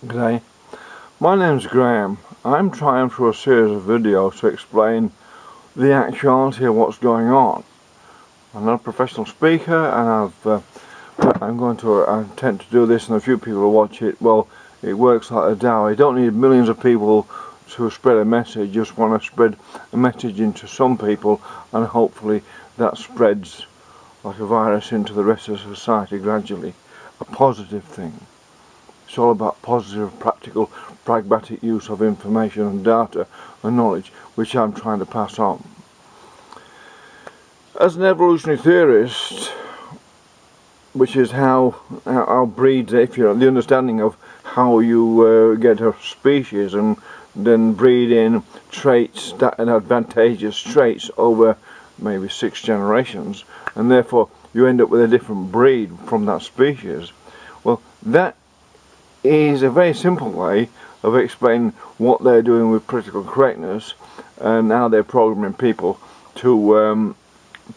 G'day, my name's Graham. I'm trying through a series of videos to explain the actuality of what's going on. I'm not a professional speaker, and I intend to do this, and a few people will watch it. Well, it works like a Dow. You don't need millions of people to spread a message. You just want to spread a message into some people, and hopefully that spreads like a virus into the rest of society gradually. A positive thing. It's all about positive, practical, pragmatic use of information and data and knowledge, which I'm trying to pass on. As an evolutionary theorist, which is how breeds, if you're the understanding of how you get a species and then breed in traits and advantageous traits over maybe 6 generations, and therefore you end up with a different breed from that species. Well, that is a very simple way of explaining what they're doing with political correctness and how they're programming people to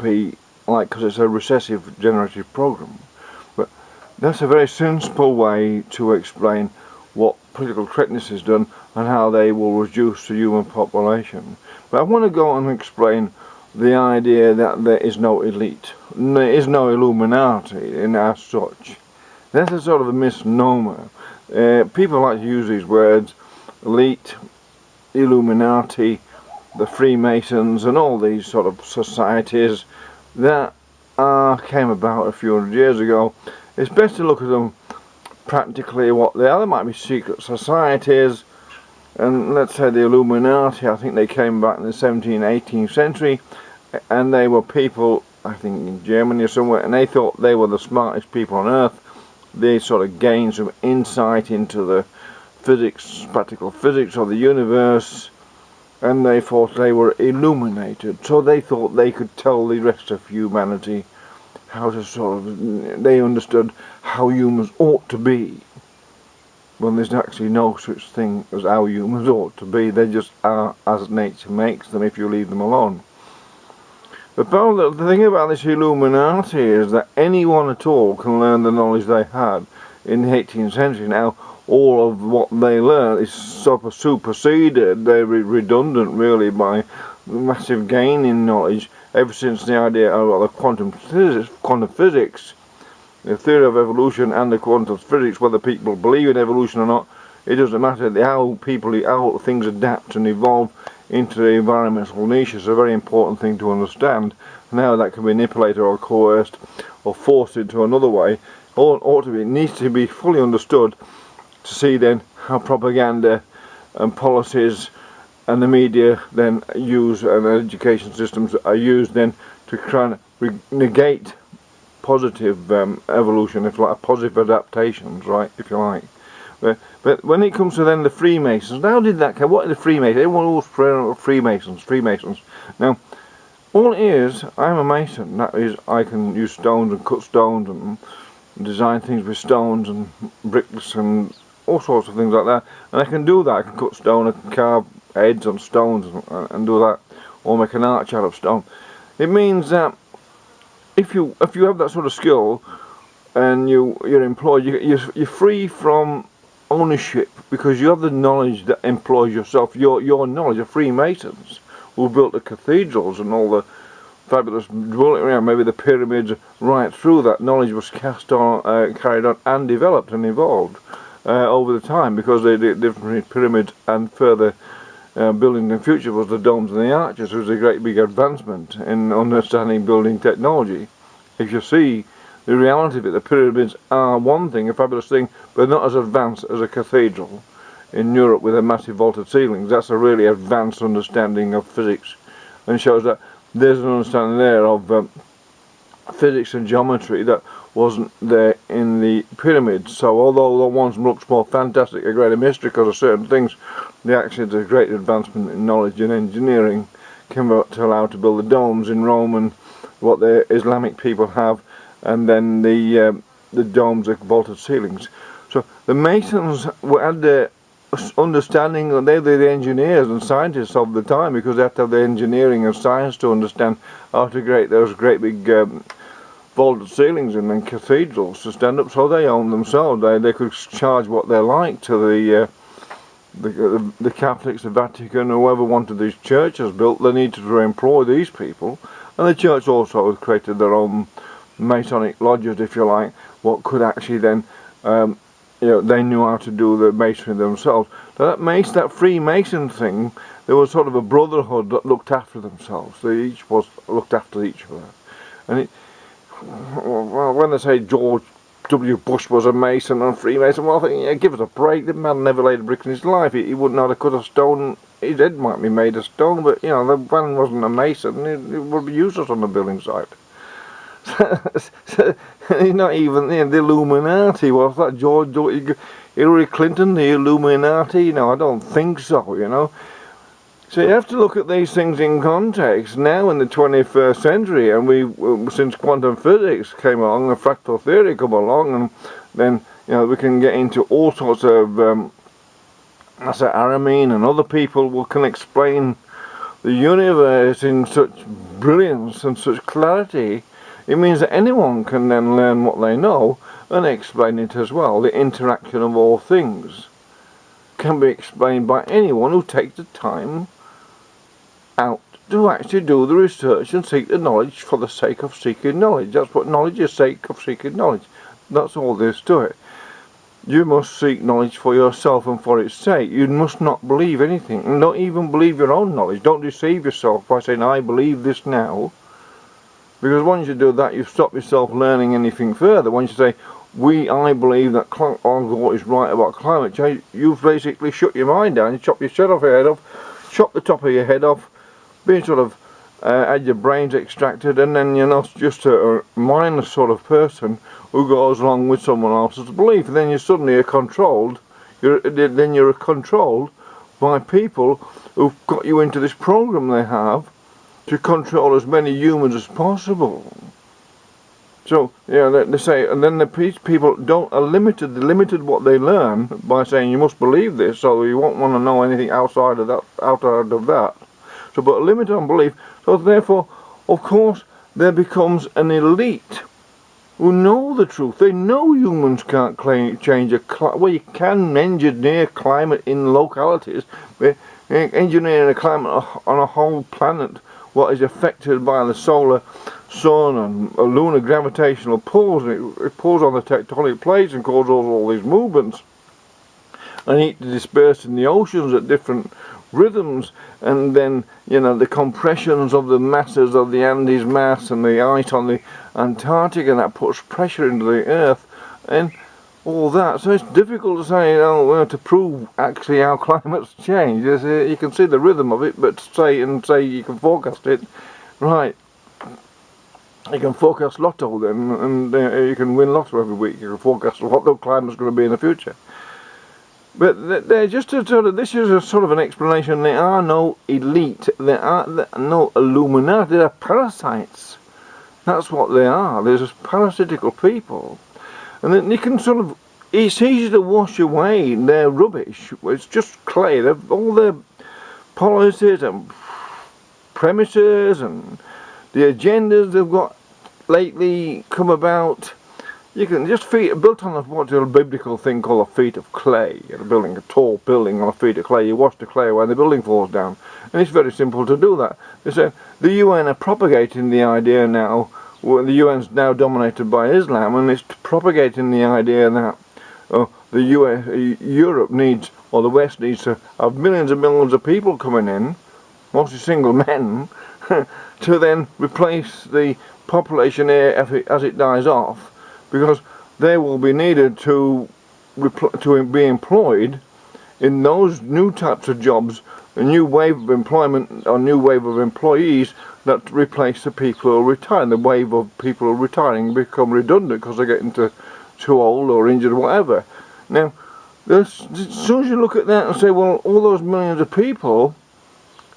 be like, because it's a recessive generative program. But that's a very simple way to explain what political correctness has done and how they will reduce the human population. But I want to go on and explain the idea that there is no elite. There is no Illuminati in as such. That's a sort of a misnomer. People like to use these words: elite, Illuminati, the Freemasons, and all these sort of societies that came about a few hundred years ago. It's best to look at them practically what they are. There might be secret societies, and let's say the Illuminati, I think they came back in the 17th, 18th century, and they were people, I think in Germany or somewhere, and they thought they were the smartest people on earth. They sort of gained some insight into the physics, practical physics of the universe, and they thought they were illuminated. So they thought they could tell the rest of humanity how to they understood how humans ought to be. Well, there's actually no such thing as how humans ought to be. They just are as nature makes them if you leave them alone. But the thing about this Illuminati is that anyone at all can learn the knowledge they had in the 18th century. Now, all of what they learned is sort of superseded, they're redundant really, by the massive gain in knowledge ever since the idea of the quantum physics, the theory of evolution and the quantum physics. Whether people believe in evolution or not, it doesn't matter. How things adapt and evolve into the environmental niche is a very important thing to understand. Now that can be manipulated or coerced or forced into another way, it needs to be fully understood to see then how propaganda and policies and the media then use, and education systems are used then to try and negate positive evolution, if like positive adaptations, right, if you like. But when it comes to then the Freemasons, how did that come? What are the Freemasons? Everyone always Freemasons. Now, all it is, I'm a mason. That is, I can use stones and cut stones and design things with stones and bricks and all sorts of things like that. And I can do that. I can cut stone, I can carve heads on stones and do that, or make an arch out of stone. It means that if you have that sort of skill and you're employed, you're free from ownership, because you have the knowledge that employs yourself. Your knowledge of Freemasons who built the cathedrals and all the fabulous dwelling around, maybe the pyramids, right through that knowledge was carried on and developed and evolved over the time, because the different pyramids and further building in the future was the domes and the arches. It was a great big advancement in understanding building technology. If you see the reality of it, the pyramids are one thing, a fabulous thing, but not as advanced as a cathedral in Europe with a massive vaulted ceilings. That's a really advanced understanding of physics, and shows that there's an understanding there of physics and geometry that wasn't there in the pyramids. So although the ones looks more fantastic, a greater mystery because of certain things, they actually had a great advancement in knowledge and engineering came about to allow to build the domes in Rome and what the Islamic people have, and then the domes with vaulted ceilings. So the Masons had the understanding that they were the engineers and scientists of the time, because they had to have the engineering and science to understand how to create those great big vaulted ceilings in cathedrals to stand up, so they own themselves. They could charge what they like to the Catholics, the Vatican, whoever wanted these churches built. They needed to employ these people, and the church also created their own Masonic lodges, if you like, what could actually then, they knew how to do the masonry themselves. So that Freemason thing, there was sort of a brotherhood that looked after themselves. They each looked after each other. And well, when they say George W. Bush was a Mason and Freemason, well, I think, yeah, give us a break. The man never laid a brick in his life. He wouldn't know how to cut a stone. His head might be made of stone, but, the man wasn't a Mason. It would be useless on the building site. He's not even the Illuminati. Was that Hillary Clinton, the Illuminati? I don't think so, So you have to look at these things in context. Now in the 21st century, and since quantum physics came along, and fractal theory come along, and then we can get into all sorts of Aramine and other people who can explain the universe in such brilliance and such clarity. It means that anyone can then learn what they know and explain it as well. The interaction of all things can be explained by anyone who takes the time out to actually do the research and seek the knowledge for the sake of seeking knowledge. That's what knowledge is, sake of seeking knowledge. That's all there is to it. You must seek knowledge for yourself and for its sake. You must not believe anything, and don't even believe your own knowledge. Don't deceive yourself by saying, I believe this now. Because once you do that, you stop yourself learning anything further. Once you say, I believe that Al Gore is right about climate change, you've basically shut your mind down. You chop your head off, chop the top of your head off, being sort of had your brains extracted, and then you're not just a mindless sort of person who goes along with someone else's belief. And then you suddenly are controlled. Then you're controlled by people who've got you into this program they have to control as many humans as possible. So, they say, and then the people they limited what they learn by saying you must believe this, so you won't want to know anything outside of that. So, but a limit on belief. So therefore, of course, there becomes an elite who know the truth. They know humans can't change well, you can engineer climate in localities, but engineering a climate on a whole planet, what is affected by the solar, sun and lunar gravitational pulls, and it pulls on the tectonic plates and causes all these movements, and heat to disperse in the oceans at different rhythms, and then the compressions of the masses of the Andes mass and the ice on the Antarctic, and that puts pressure into the earth and all that. So it's difficult to say, to prove actually how climates change. You can see the rhythm of it, but say you can forecast it, right? You can forecast lotto then, and you can win lotto every week. You can forecast what the climate's going to be in the future. But they're just this is a sort of an explanation. There are no elite. There are no Illuminati. They're parasites. That's what they are. They're just parasitical people. And then you can it's easy to wash away their rubbish. It's just clay. All their policies and premises and the agendas they've got lately come about. You can just built on what's a biblical thing called a feet of clay. You're building a tall building on a feet of clay. You wash the clay away and the building falls down. And it's very simple to do that. They say the UN are propagating the idea now. Well, the UN's now dominated by Islam, and it's propagating the idea that Europe needs, or the West needs to have millions and millions of people coming in, mostly single men, to then replace the population here as it dies off, because they will be needed to be employed in those new types of jobs, a new wave of employment, or new wave of employees that replace the people who are retiring. The wave of people who are retiring become redundant because they're getting too old or injured or whatever. Now, as soon as you look at that and say, well, all those millions of people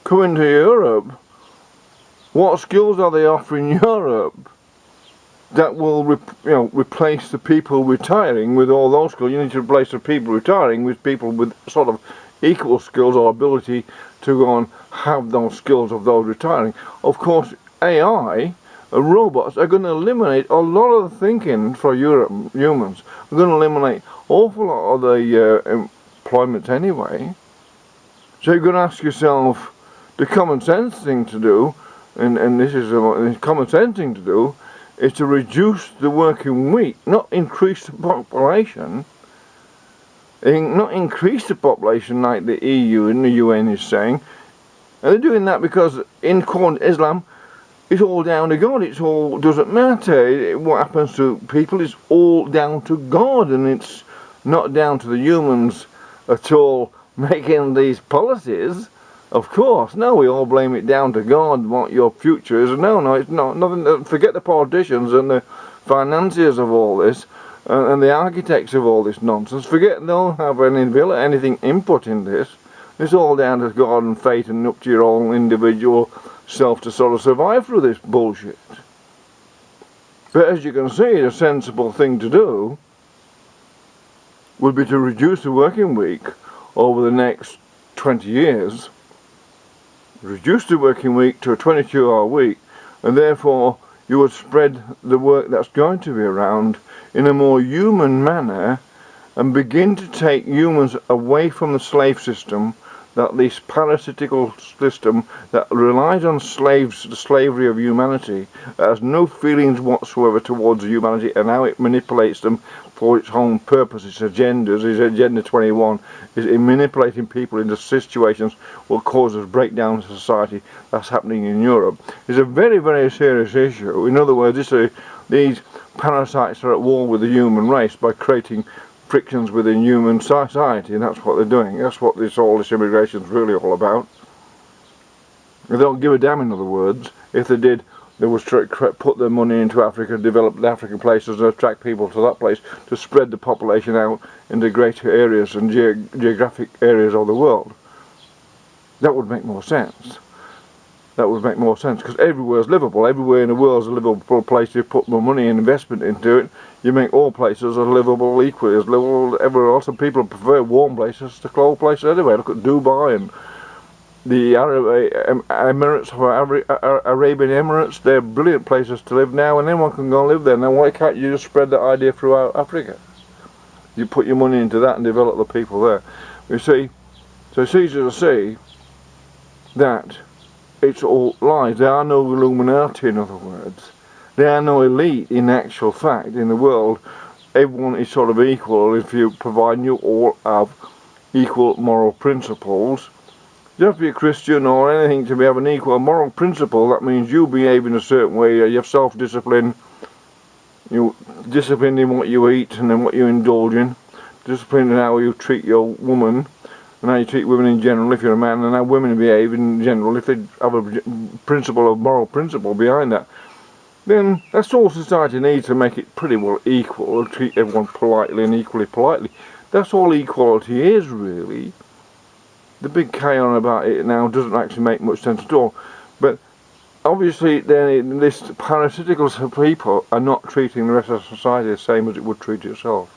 coming to Europe, what skills are they offering Europe that will replace the people retiring with all those skills? You need to replace the people retiring with people with sort of equal skills or ability to go and have those skills of those retiring. Of course, AI robots are going to eliminate a lot of the thinking for humans. They're going to eliminate an awful lot of the employment anyway. So you're going to ask yourself, the common sense thing to do, and this is the common sense thing to do, is to reduce the working week, not increase the population. Not increase the population like the EU and the UN is saying. And they're doing that because in Islam, it's all down to God. It's all, doesn't matter what happens to people, it's all down to God, and it's not down to the humans at all making these policies. Of course, no, we all blame it down to God, what your future is. No, it's not. Nothing. Forget the politicians and the financiers of all this, and the architects of all this nonsense. Forget they don't have anything input in this. It's all down to God and fate and up to your own individual self to sort of survive through this bullshit. But as you can see, the sensible thing to do would be to reduce the working week over the next 20 years. Reduce the working week to a 22-hour week, and therefore you would spread the work that's going to be around in a more human manner and begin to take humans away from the slave system, that this parasitical system that relies on slaves, the slavery of humanity, that has no feelings whatsoever towards humanity, and how it manipulates them for its own purpose, its agendas. Its Agenda 21 is in manipulating people into situations what causes breakdown in society. That's happening in Europe. It's a very, very serious issue. In other words, these parasites are at war with the human race by creating frictions within human society, and that's what they're doing. That's what all this immigration is really all about. They don't give a damn, in other words. If they did, they would put their money into Africa, develop the African places, and attract people to that place to spread the population out into greater areas and geographic areas of the world. That would make more sense. That would make more sense, because everywhere is livable. Everywhere in the world is a livable place. You put more money and investment into it, you make all places as livable equally as livable everywhere else. And people prefer warm places to cold places anyway. Look at Dubai and the Emirates, Arabian Emirates. They're brilliant places to live now, and anyone can go and live there. Now why can't you just spread that idea throughout Africa? You put your money into that and develop the people there. You see, so it's easy to see that it's all lies. There are no Illuminati, in other words. There are no elite in actual fact in the world. Everyone is sort of equal if you you all have equal moral principles. You don't have to be a Christian or anything to have an equal moral principle. That means you behave in a certain way. You have self-discipline. You discipline in what you eat and in what you indulge in. Discipline in how you treat your woman, and how you treat women in general if you're a man, and how women behave in general if they have a principle of moral principle behind that. Then that's all society needs to make it pretty well equal, treat everyone politely and equally politely. That's all equality is, really. The big carry-on about it now doesn't actually make much sense at all. But obviously then this parasitical people are not treating the rest of society the same as it would treat itself.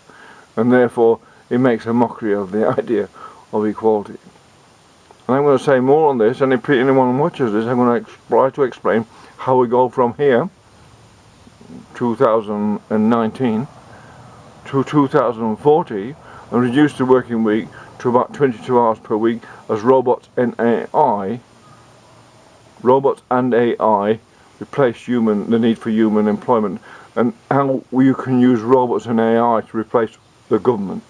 And therefore it makes a mockery of the idea of equality. And I'm going to say more on this, and if anyone watches this, I'm going to try to explain how we go from here, 2019, to 2040, and reduce the working week to about 22 hours per week as robots and AI replace the need for human employment, and how you can use robots and AI to replace the government.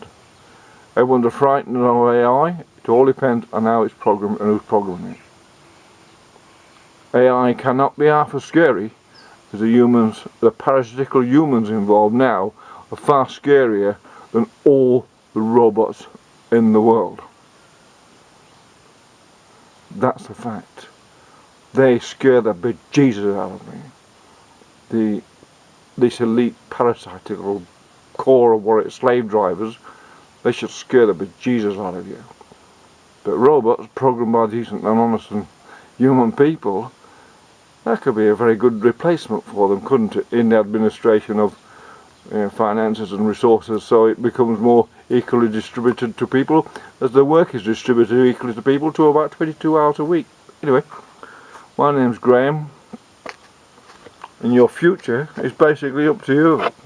Everyone's frightened of AI. It all depends on how it's programmed and who's programming it. AI cannot be half as scary as the parasitical humans involved now are far scarier than all the robots in the world. That's a fact. They scare the bejesus out of me. This elite parasitical core of what it's slave drivers, they should scare the bejesus out of you. But robots programmed by decent and honest and human people, that could be a very good replacement for them, couldn't it, in the administration of finances and resources, so it becomes more equally distributed to people as the work is distributed equally to people to about 22 hours a week. Anyway, my name's Graham. and your future is basically up to you.